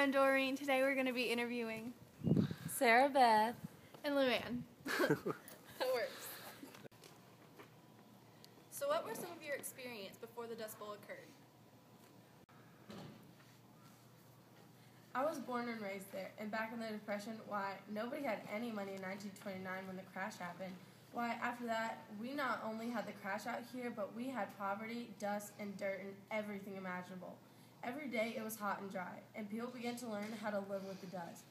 I'm Doreen. Today we're going to be interviewing Sarah Beth and Luann. That works. So what were some of your experience before the Dust Bowl occurred? I was born and raised there, and back in the Depression, why, nobody had any money in 1929 when the crash happened. Why, after that, we not only had the crash out here, but we had poverty, dust, and dirt, and everything imaginable. Every day it was hot and dry, and people began to learn how to live with the dust.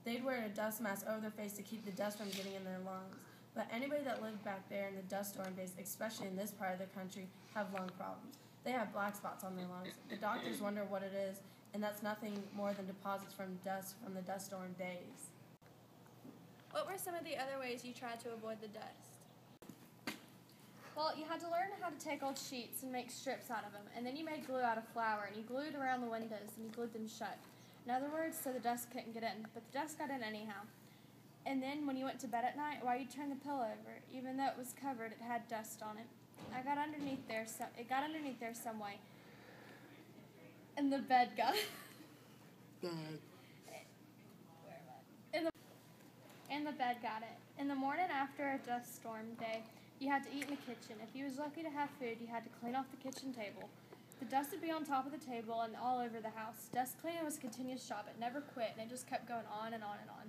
They'd wear a dust mask over their face to keep the dust from getting in their lungs. But anybody that lived back there in the dust storm days, especially in this part of the country, have lung problems. They have black spots on their lungs. The doctors wonder what it is, and that's nothing more than deposits from dust from the dust storm days. What were some of the other ways you tried to avoid the dust? Well, you had to learn how to take old sheets and make strips out of them, and then you made glue out of flour, and you glued around the windows, and you glued them shut. In other words, so the dust couldn't get in, but the dust got in anyhow. And then when you went to bed at night, why, you'd turn the pillow over. Even though it was covered, it had dust on it. It got underneath there some way, and the bed got it. And the bed got it. In the morning after a dust storm day, you had to eat in the kitchen. If you was lucky to have food, you had to clean off the kitchen table. The dust would be on top of the table and all over the house. Dust cleaning was a continuous job. It never quit, and it just kept going on and on and on.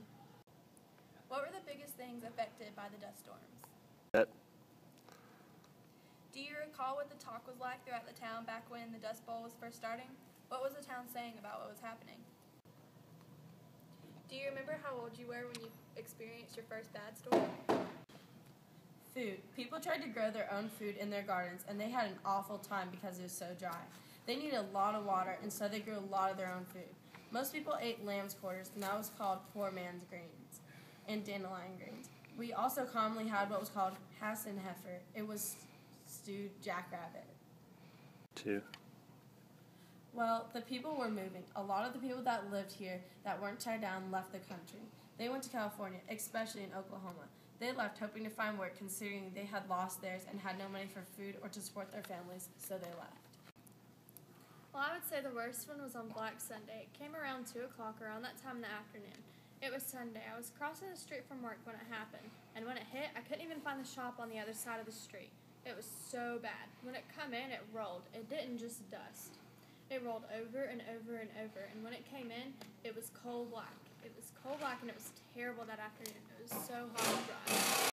What were the biggest things affected by the dust storms? Do you recall what the talk was like throughout the town back when the Dust Bowl was first starting? What was the town saying about what was happening? Do you remember how old you were when you experienced your first bad storm? Food. People tried to grow their own food in their gardens, and they had an awful time because it was so dry. They needed a lot of water, and so they grew a lot of their own food. Most people ate lamb's quarters, and that was called poor man's greens, and dandelion greens. We also commonly had what was called Hassenheffer. It was stewed jackrabbit. 2. Well, the people were moving. A lot of the people that lived here that weren't tied down left the country. They went to California, especially in Oklahoma. They left hoping to find work, considering they had lost theirs and had no money for food or to support their families, so they left. Well, I would say the worst one was on Black Sunday. It came around 2 o'clock, around that time in the afternoon. It was Sunday. I was crossing the street from work when it happened, and when it hit, I couldn't even find the shop on the other side of the street. It was so bad. When it come in, it rolled. It didn't just dust. It rolled over and over and over, and when it came in, it was coal black. It was coal black, and it was terrible that afternoon. It was so hot and dry.